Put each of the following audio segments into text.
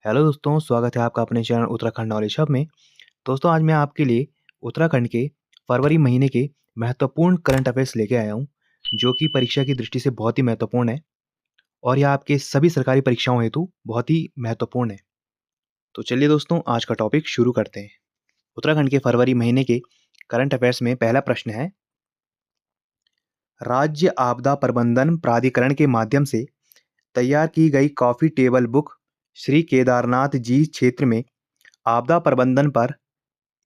Hello दोस्तों, स्वागत है आपका अपने चैनल उत्तराखंड नॉलेज हब में। दोस्तों, आज मैं आपके लिए उत्तराखंड के फरवरी महीने के महत्वपूर्ण करंट अफेयर्स लेके आया हूँ, जो कि परीक्षा की दृष्टि से बहुत ही महत्वपूर्ण है और यह आपके सभी सरकारी परीक्षाओं हेतु बहुत ही महत्वपूर्ण है। तो चलिए दोस्तों, आज का टॉपिक शुरू करते हैं। उत्तराखंड के फरवरी महीने के करंट अफेयर्स में पहला प्रश्न है, राज्य आपदा प्रबंधन प्राधिकरण के माध्यम से तैयार की गई coffee table book Shri Kedarnath ji क्षेत्र में आपदा प्रबंधन पर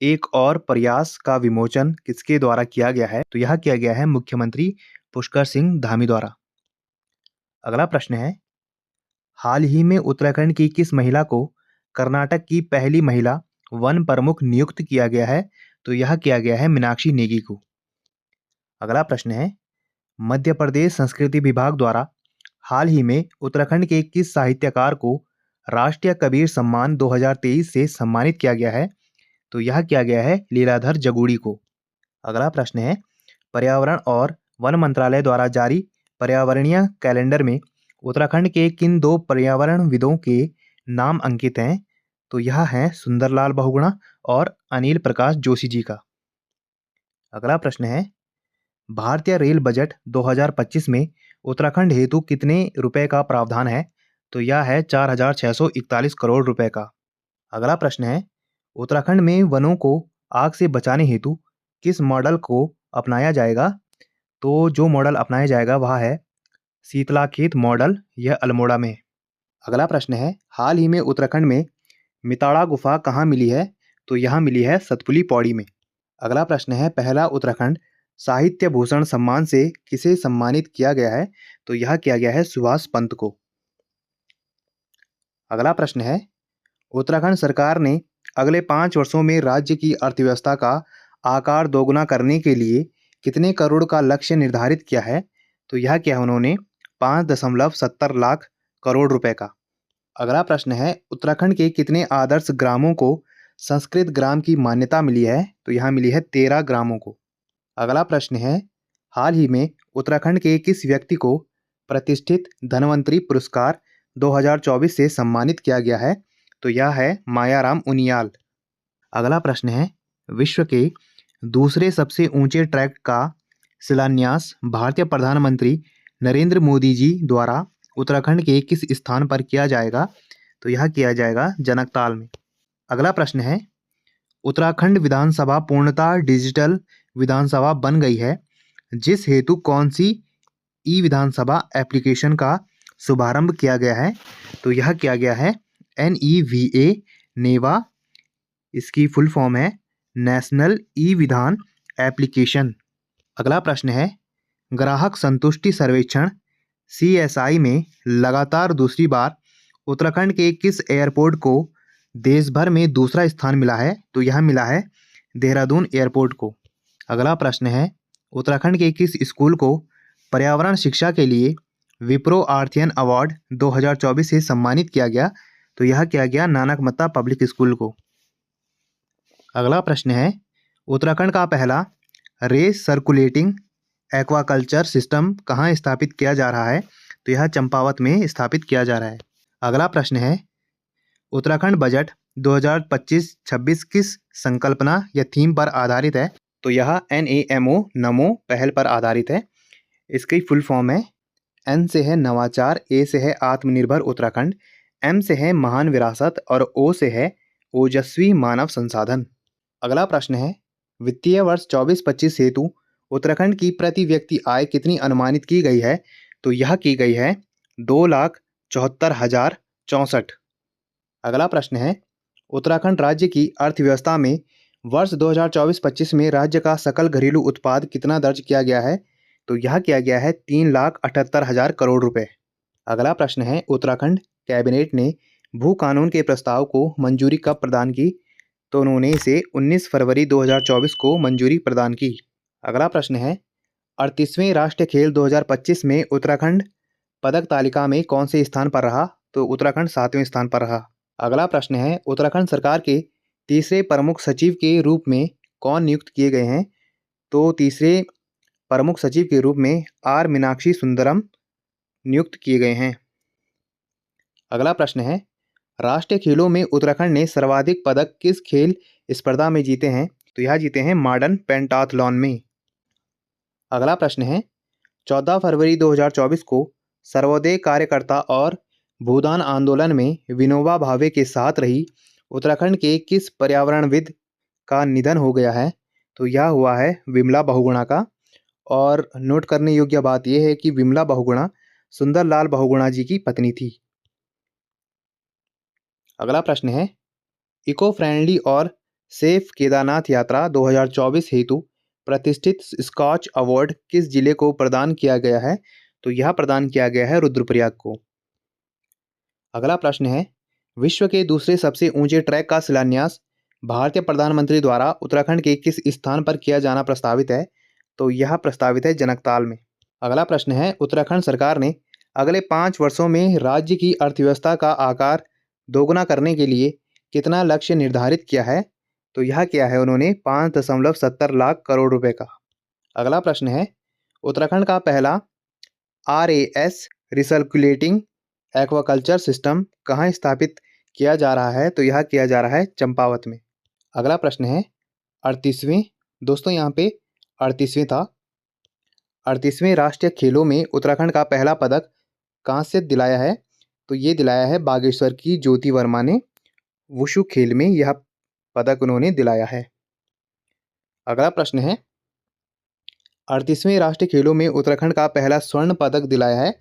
एक और प्रयास का विमोचन किसके द्वारा किया गया है? तो यह किया गया है मुख्यमंत्री पुष्कर सिंह धामी द्वारा। अगला प्रश्न है, हाल ही में उत्तराखंड की किस महिला को कर्नाटक की पहली महिला वन प्रमुख नियुक्त किया गया है? तो यह किया गया है मीनाक्षी नेगी को। अगला प्रश्न है, मध्य प्रदेश संस्कृति विभाग द्वारा हाल ही में उत्तराखंड के किस साहित्यकार को राष्ट्रीय कबीर सम्मान 2023 से सम्मानित किया गया है? तो यह किया गया है लीलाधर जगूड़ी को। अगला प्रश्न है, पर्यावरण और वन मंत्रालय द्वारा जारी पर्यावरणीय कैलेंडर में उत्तराखंड के किन दो पर्यावरणविदों के नाम अंकित हैं? तो यह है सुंदरलाल बहुगुणा और अनिल प्रकाश जोशी जी का। अगला प्रश्न है, भारतीय रेल बजट 2025 में उत्तराखंड हेतु कितने रुपए का प्रावधान है? तो यह है 4,641 करोड़ रुपए का। अगला प्रश्न है, उत्तराखंड में वनों को आग से बचाने हेतु किस मॉडल को अपनाया जाएगा? तो जो मॉडल अपनाया जाएगा वह है शीतलाखेत मॉडल, यह अल्मोड़ा में है। अगला प्रश्न है, हाल ही में उत्तराखंड में मिताड़ा गुफा कहाँ मिली है? तो यहाँ मिली है सतपुली पौड़ी में। अगला प्रश्न है, पहला उत्तराखंड साहित्य भूषण सम्मान से किसे सम्मानित किया गया है? तो यह किया गया है सुभाष पंत को। अगला प्रश्न है, उत्तराखंड सरकार ने अगले 5 वर्षों में राज्य की अर्थव्यवस्था का आकार दोगुना करने के लिए कितने करोड़ का लक्ष्य निर्धारित किया है? तो यह किया उन्होंने 5.70 लाख करोड़ रुपए का। अगला प्रश्न है, उत्तराखंड के कितने आदर्श ग्रामों को संस्कृत ग्राम की मान्यता मिली है? तो यहाँ मिली है 13 ग्रामों को। अगला प्रश्न है, हाल ही में उत्तराखंड के किस व्यक्ति को प्रतिष्ठित धन्वंतरी पुरस्कार 2024 से सम्मानित किया गया है? तो यह है मायाराम उनियाल। अगला प्रश्न है, विश्व के दूसरे सबसे ऊंचे ट्रैक का शिलान्यास भारतीय प्रधानमंत्री नरेंद्र मोदी जी द्वारा उत्तराखंड के किस स्थान पर किया जाएगा? तो यह किया जाएगा जनकताल में। अगला प्रश्न है, उत्तराखंड विधानसभा पूर्णतः डिजिटल विधानसभा बन गई है, जिस हेतु कौन सी ई विधानसभा एप्लीकेशन का शुभारंभ किया गया है? तो यह किया गया है NEVA नेवा, इसकी फुल फॉर्म है नेशनल ई विधान एप्लीकेशन। अगला प्रश्न है, ग्राहक संतुष्टि सर्वेक्षण CSI में लगातार दूसरी बार उत्तराखंड के किस एयरपोर्ट को देश भर में दूसरा स्थान मिला है? तो यह मिला है देहरादून एयरपोर्ट को। अगला प्रश्न है, उत्तराखंड के किस स्कूल को पर्यावरण शिक्षा के लिए विप्रो आर्थियन अवार्ड 2024 से सम्मानित किया गया? तो यह किया गया नानक मत्ता पब्लिक स्कूल को। अगला प्रश्न है, उत्तराखंड का पहला रेस सर्कुलेटिंग एक्वाकल्चर सिस्टम कहाँ स्थापित किया जा रहा है? तो यह चंपावत में स्थापित किया जा रहा है। अगला प्रश्न है, उत्तराखंड बजट 2025-26 किस संकल्पना या थीम पर आधारित है? तो यह NAMO नमो पहल पर आधारित है। इसकी फुल फॉर्म है, N से है नवाचार, A से है आत्मनिर्भर उत्तराखंड, M से है महान विरासत और O से है ओजस्वी मानव संसाधन। अगला प्रश्न है, वित्तीय वर्ष 24-25 हेतु उत्तराखंड की प्रति व्यक्ति आय कितनी अनुमानित की गई है? तो यह की गई है 2,74,064। अगला प्रश्न है, उत्तराखंड राज्य की अर्थव्यवस्था में वर्ष 2024-25 में राज्य का सकल घरेलू उत्पाद कितना दर्ज किया गया है? तो यह किया गया है 3,78,000 करोड़ रुपए। अगला प्रश्न है, उत्तराखंड कैबिनेट ने भू कानून के प्रस्ताव को मंजूरी कब प्रदान की? तो उन्होंने इसे 19 फरवरी 2024 को मंजूरी प्रदान की। अगला प्रश्न है, 38वें राष्ट्रीय खेल 2025 में उत्तराखंड पदक तालिका में कौन से स्थान पर रहा? तो उत्तराखंड 7वें स्थान पर रहा। अगला प्रश्न है, उत्तराखंड सरकार के तीसरे प्रमुख सचिव के रूप में कौन नियुक्त किए गए हैं? तो तीसरे प्रमुख सचिव के रूप में R मीनाक्षी सुंदरम नियुक्त किए गए हैं। अगला प्रश्न है, राष्ट्रीय खेलों में उत्तराखंड ने सर्वाधिक पदक किस खेल स्पर्धा में जीते हैं? तो यह जीते हैं मॉडर्न पेंटाथलॉन में। अगला प्रश्न है, 14 फरवरी 2024 को सर्वोदय कार्यकर्ता और भूदान आंदोलन में विनोबा भावे के साथ रही उत्तराखंड के किस पर्यावरणविद का निधन हो गया है? तो यह हुआ है विमला बहुगुणा का। और नोट करने योग्य बात यह है कि विमला बहुगुणा सुंदरलाल बहुगुणा जी की पत्नी थी। अगला प्रश्न है, इको फ्रेंडली और सेफ केदारनाथ यात्रा 2024 हेतु प्रतिष्ठित स्कॉच अवार्ड किस जिले को प्रदान किया गया है? तो यह प्रदान किया गया है रुद्रप्रयाग को। अगला प्रश्न है, विश्व के दूसरे सबसे ऊंचे ट्रैक का शिलान्यास भारतीय प्रधानमंत्री द्वारा उत्तराखंड के किस स्थान पर किया जाना प्रस्तावित है? तो यह प्रस्तावित है जनकताल में। अगला प्रश्न है, उत्तराखंड सरकार ने अगले 5 वर्षों में राज्य की अर्थव्यवस्था का आकार दोगुना करने के लिए कितना लक्ष्य निर्धारित किया है? तो यह किया है उन्होंने 5.70 लाख करोड़ रुपए का। अगला प्रश्न है, उत्तराखंड का पहला RAS रिसर्कुलेटिंग एक्वाकल्चर सिस्टम कहाँ स्थापित किया जा रहा है? तो यह किया जा रहा है चंपावत में। अगला प्रश्न है, 38वें, दोस्तों यहाँ पे 38वें था, 38वें राष्ट्रीय खेलों में उत्तराखंड का पहला पदक कहाँ से दिलाया है? तो ये दिलाया है बागेश्वर की ज्योति वर्मा ने। वुशु खेल में यह पदक उन्होंने दिलाया है। अगला प्रश्न है, 38वें राष्ट्रीय खेलों में उत्तराखंड का पहला स्वर्ण पदक दिलाया है।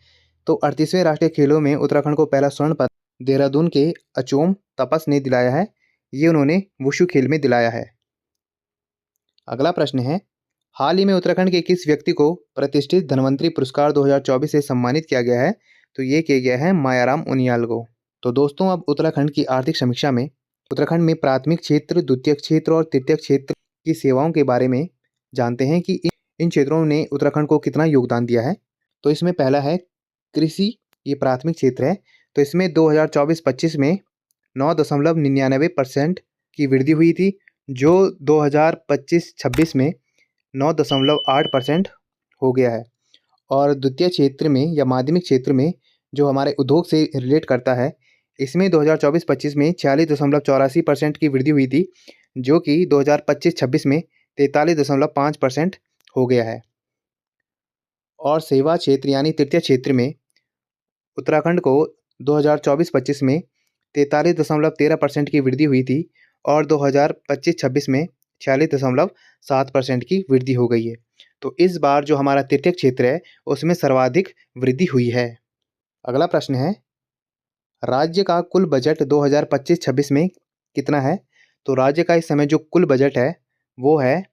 तो 38वें राष्ट्रीय खेलों में उत्तराखंड को पहला स्वर्ण पदक देहरादून के अचोम तपस ने दिलाया है। ये उन्होंने वुशु खेल में दिलाया है। अगला प्रश्न है, हाल ही में उत्तराखंड के किस व्यक्ति को प्रतिष्ठित धन्वंतरी पुरस्कार 2024 से सम्मानित किया गया है? तो ये किया गया है मायाराम उनियाल को। तो दोस्तों, अब उत्तराखंड की आर्थिक समीक्षा में उत्तराखंड में प्राथमिक क्षेत्र, द्वितीयक क्षेत्र और तृतीयक क्षेत्र की सेवाओं के बारे में जानते हैं कि इन क्षेत्रों ने उत्तराखंड को कितना योगदान दिया है। तो इसमें पहला है कृषि, ये प्राथमिक क्षेत्र है। तो इसमें 2024-25 में 9.99% की वृद्धि हुई थी, जो 2025-26 में 9.8% हो गया है। और द्वितीय क्षेत्र में या माध्यमिक क्षेत्र में जो हमारे उद्योग से रिलेट करता है, इसमें 2024-25 में 46.84% की वृद्धि हुई थी, जो कि 2025-26 में 43.5% हो गया है। और सेवा क्षेत्र यानी तृतीय क्षेत्र में उत्तराखंड को 2024-25 में 43.13% की वृद्धि हुई थी और 2025-26 में 46.7% की वृद्धि हो गई है। तो इस बार जो हमारा तृतीय क्षेत्र है उसमें सर्वाधिक वृद्धि हुई है। अगला प्रश्न है, राज्य का कुल बजट 2025-26 में कितना है? तो राज्य का इस समय जो कुल बजट है वो है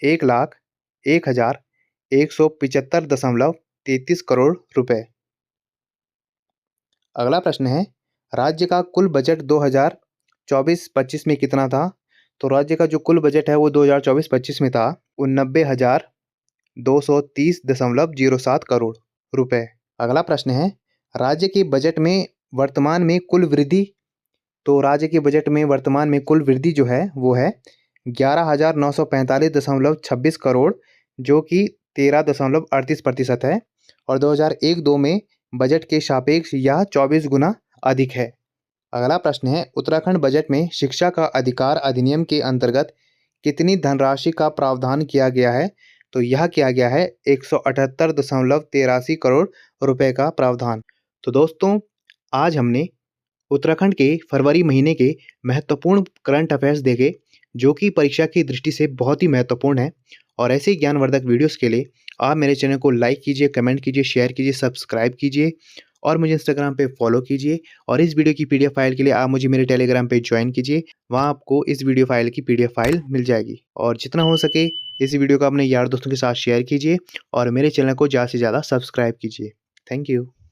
1,01,175.33 करोड़ रुपए। अगला प्रश्न है, राज्य का कुल बजट 2024-25 में कितना था? तो राज्य का जो कुल बजट है वो 2024-25 में था 89,230.07 करोड़ रुपए। अगला प्रश्न है, राज्य के बजट में वर्तमान में कुल वृद्धि, तो राज्य के बजट में वर्तमान में कुल वृद्धि जो है वो है 11,945.26 करोड़, जो कि 13.38% है। और 2001-02 में बजट के सापेक्ष यह 24 गुना अधिक है। अगला प्रश्न है, उत्तराखंड बजट में शिक्षा का अधिकार अधिनियम के अंतर्गत कितनी धनराशि का प्रावधान किया गया है? तो यह किया गया है 178.83 करोड़ रुपए का प्रावधान। तो दोस्तों, आज हमने उत्तराखंड के फरवरी महीने के महत्वपूर्ण करंट अफेयर्स देखे, जो कि परीक्षा की दृष्टि से बहुत ही महत्वपूर्ण है। और ऐसे ही ज्ञानवर्धक वीडियोस के लिए आप मेरे चैनल को लाइक कीजिए, कमेंट कीजिए, शेयर कीजिए, सब्सक्राइब कीजिए और मुझे इंस्टाग्राम पे फॉलो कीजिए। और इस वीडियो की PDF फाइल के लिए आप मुझे मेरे टेलीग्राम पे ज्वाइन कीजिए, वहाँ आपको इस वीडियो फाइल की PDF फाइल मिल जाएगी। और जितना हो सके इस वीडियो को अपने यार दोस्तों के साथ शेयर कीजिए और मेरे चैनल को ज़्यादा से ज़्यादा सब्सक्राइब कीजिए। Thank you.